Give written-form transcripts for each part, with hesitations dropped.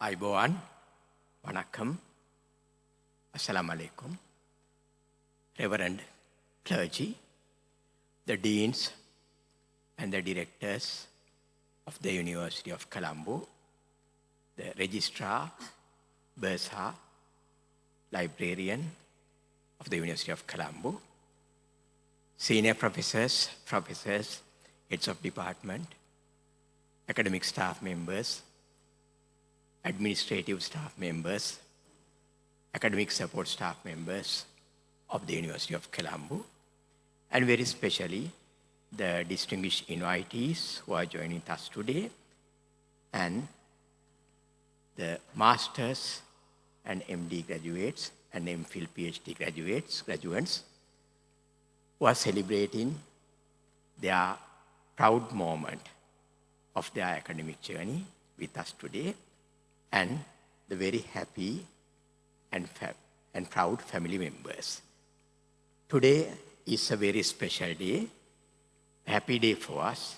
Aiboan, Vanakkam, Assalamu alaikum, Reverend clergy, the deans and the directors of the University of Colombo, the registrar, bursar, librarian of the University of Colombo, senior professors, heads of department, academic staff members, administrative staff members, academic support staff members of the University of Colombo, and very specially the distinguished invitees who are joining us today, and the masters and MD graduates and MPhil PhD graduates who are celebrating their proud moment of their academic journey with us today, and the very happy and proud family members. Today is a very special day, a happy day for us,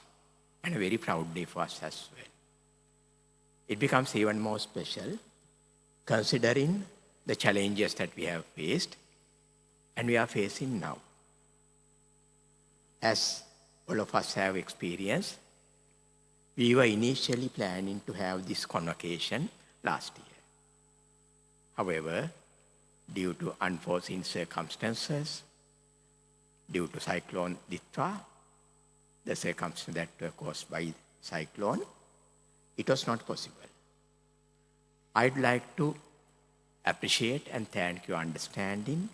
and a very proud day for us as well. It becomes even more special considering the challenges that we have faced and we are facing now. As all of us have experienced, we were initially planning to have this convocation last year. However, due to unforeseen circumstances, due to Cyclone Ditwa, the circumstances that were caused by cyclone, it was not possible. I'd like to appreciate and thank your understanding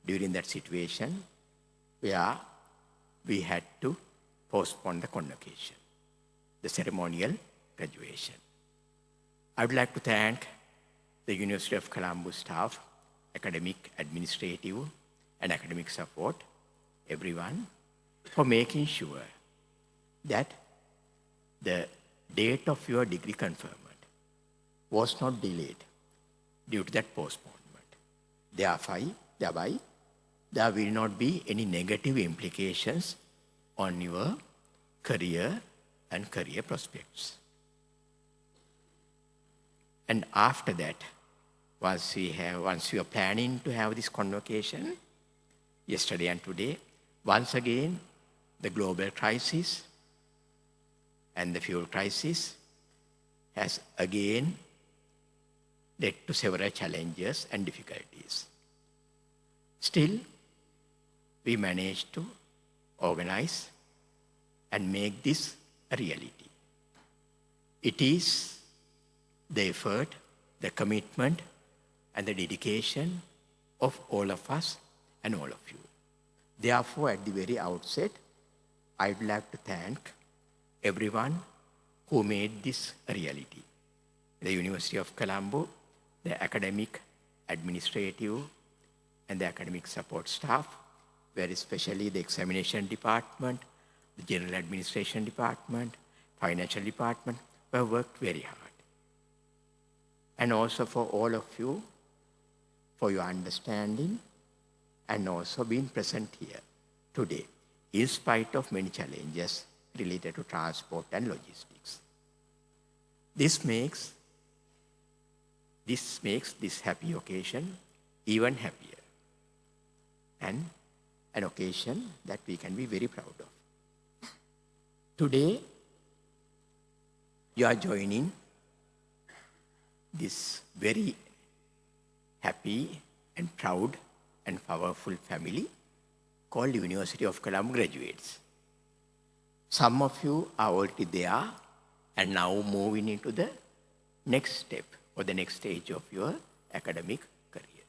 during that situation where we had to postpone the convocation, the ceremonial graduation. I would like to thank the University of Colombo staff, academic, administrative, and academic support, everyone, for making sure that the date of your degree conferment was not delayed due to that postponement. Thereby, there will not be any negative implications on your career and career prospects. And after that, once we are planning to have this convocation, yesterday and today, once again, the global crisis and the fuel crisis has again led to several challenges and difficulties. Still, we managed to organize and make this a reality. It is the effort, the commitment, and the dedication of all of us and all of you. Therefore, at the very outset, I'd like to thank everyone who made this a reality. The University of Colombo, the academic, administrative, and the academic support staff, very especially the examination department, the general administration department, financial department, who have worked very hard. And also for all of you, for your understanding and also being present here today, in spite of many challenges related to transport and logistics. This makes this happy occasion even happier, and an occasion that we can be very proud of. Today, you are joining this very happy and proud and powerful family called University of Colombo graduates. Some of you are already there and now moving into the next step or the next stage of your academic career.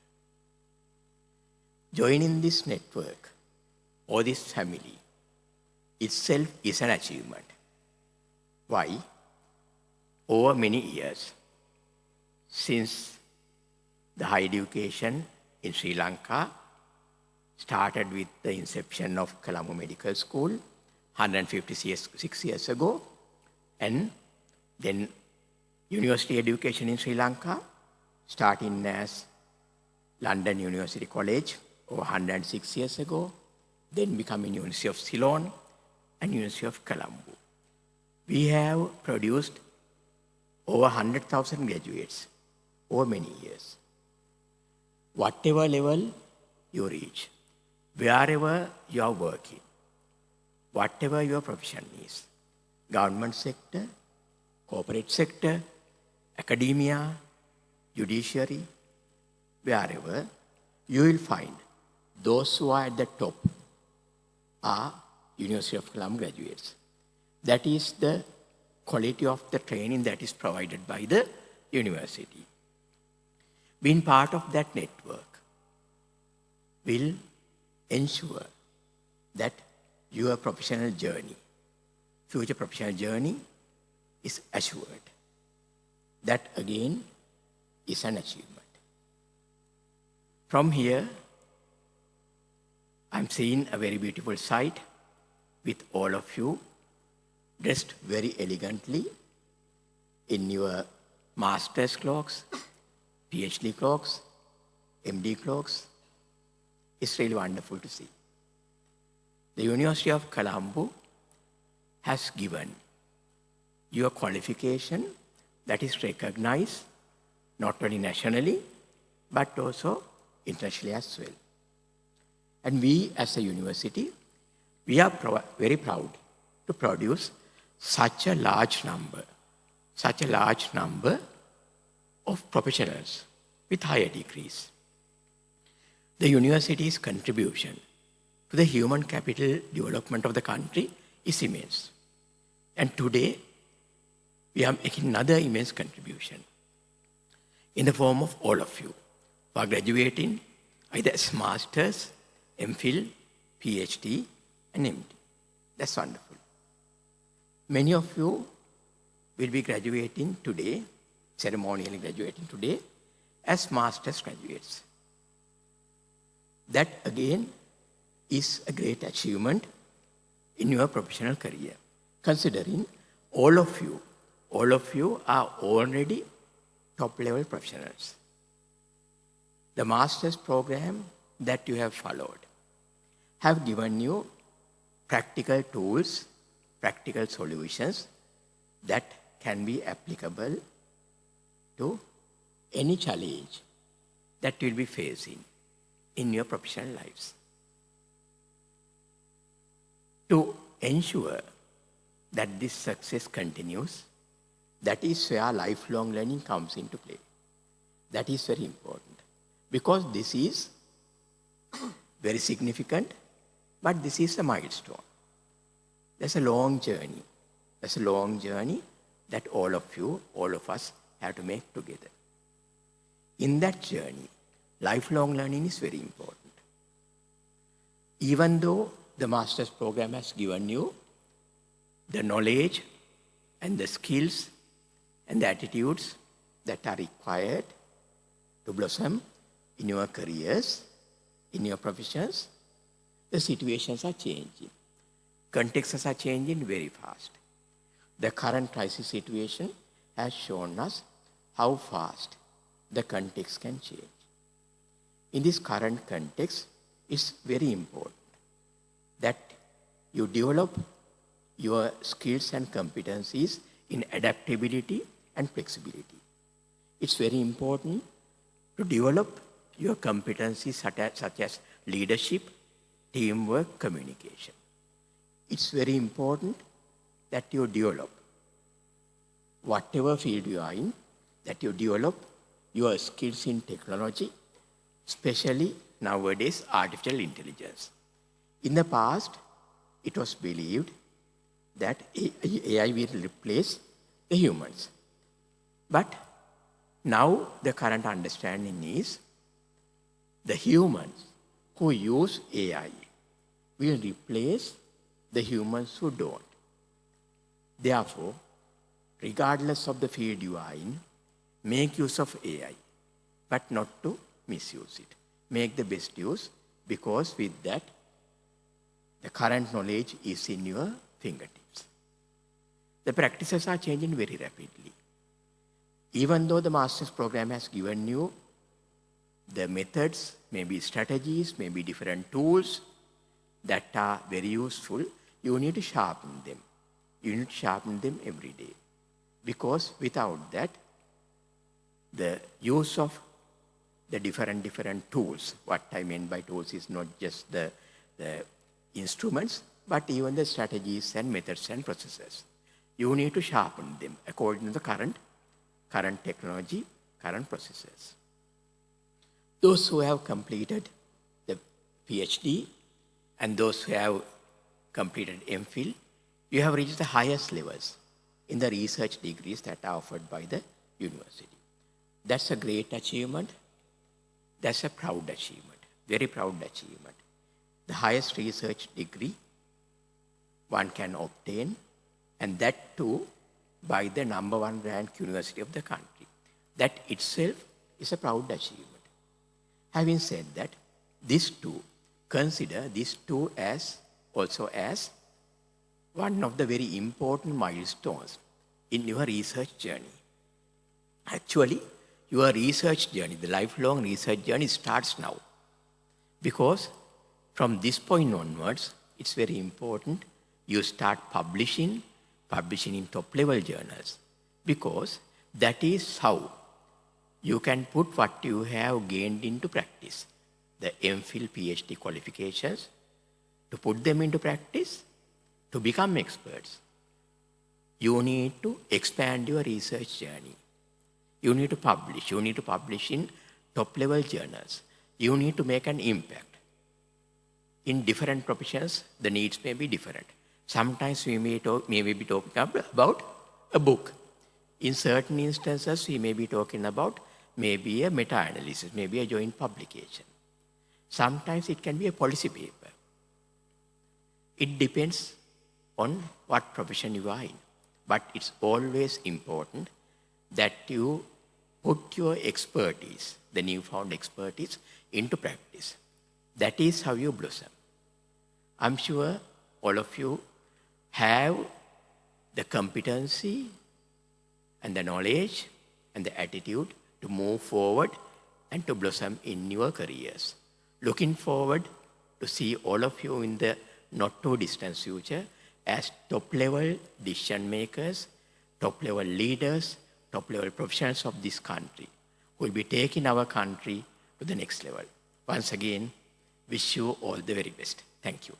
Joining this network or this family itself is an achievement. Why? Over many years, since the higher education in Sri Lanka started with the inception of Colombo Medical School 156 years ago, and then university education in Sri Lanka starting as London University College over 106 years ago, then becoming University of Ceylon and University of Colombo. We have produced over 100,000 graduates over many years. Whatever level you reach, wherever you are working, whatever your profession is, government sector, corporate sector, academia, judiciary, wherever, you will find those who are at the top are University of Colombo graduates. That is the quality of the training that is provided by the university. Being part of that network will ensure that your professional journey, future professional journey, is assured. That again is an achievement. From here, I'm seeing a very beautiful sight with all of you dressed very elegantly in your master's clothes, PhD clothes, MD clothes. It's really wonderful to see. The University of Colombo has given you a qualification that is recognized not only nationally, but also internationally as well. And we as a university, we are very proud to produce such a large number of professionals with higher degrees. The university's contribution to the human capital development of the country is immense. And today, we are making another immense contribution in the form of all of you who are graduating either as masters, MPhil, PhD, and MD. That's wonderful. Many of you will be graduating today, ceremonially graduating today, as master's graduates. That again is a great achievement in your professional career, considering all of you are already top-level professionals. The master's program that you have followed have given you practical tools, practical solutions that can be applicable to any challenge that you will be facing in your professional lives. To ensure that this success continues, that is where lifelong learning comes into play. That is very important, because this is very significant, but this is a milestone. There's a long journey. There's a long journey that all of us have to make together. In that journey, lifelong learning is very important. Even though the master's program has given you the knowledge and the skills and the attitudes that are required to blossom in your careers, in your professions, the situations are changing. Contexts are changing very fast. The current crisis situation has shown us how fast the context can change. In this current context, it's very important that you develop your skills and competencies in adaptability and flexibility. It's very important to develop your competencies such as leadership, teamwork, communication. It's very important that you develop, whatever field you are in, that you develop your skills in technology, especially nowadays artificial intelligence. In the past, it was believed that AI will replace the humans. But now the current understanding is the humans who use AI will replace the humans who don't. Therefore, regardless of the field you are in, make use of AI, but not to misuse it. Make the best use, because with that, the current knowledge is in your fingertips. The practices are changing very rapidly. Even though the master's program has given you the methods, maybe strategies, maybe different tools that are very useful, you need to sharpen them. You need to sharpen them every day. because without that, the use of the different tools, what I mean by tools is not just the instruments, but even the strategies and methods and processes. You need to sharpen them according to the current technology, current processes. Those who have completed the PhD and those who have completed MPhil, you have reached the highest levels in the research degrees that are offered by the university. That's a great achievement. That's a proud achievement, very proud achievement. The highest research degree one can obtain, and that too by the #1 ranked university of the country. That itself is a proud achievement. Having said that, consider these two as also as one of the very important milestones in your research journey. Actually, your research journey, the lifelong research journey starts now. Because from this point onwards, it's very important you start publishing in top-level journals. Because that is how you can put what you have gained into practice. The MPhil, PhD qualifications, to put them into practice, to become experts. You need to expand your research journey. You need to publish. You need to publish in top-level journals. You need to make an impact. In different professions, the needs may be different. Sometimes we may be talking about a book. In certain instances, we may be talking about maybe a meta-analysis, maybe a joint publication. Sometimes it can be a policy paper. It depends on what profession you are in. But it's always important that you put your expertise, the newfound expertise, into practice. That is how you blossom. I'm sure all of you have the competency and the knowledge and the attitude to move forward and to blossom in your careers. Looking forward to see all of you in the not too distant future as top-level decision makers, top-level leaders, top-level professionals of this country who will be taking our country to the next level. Once again, wish you all the very best. Thank you.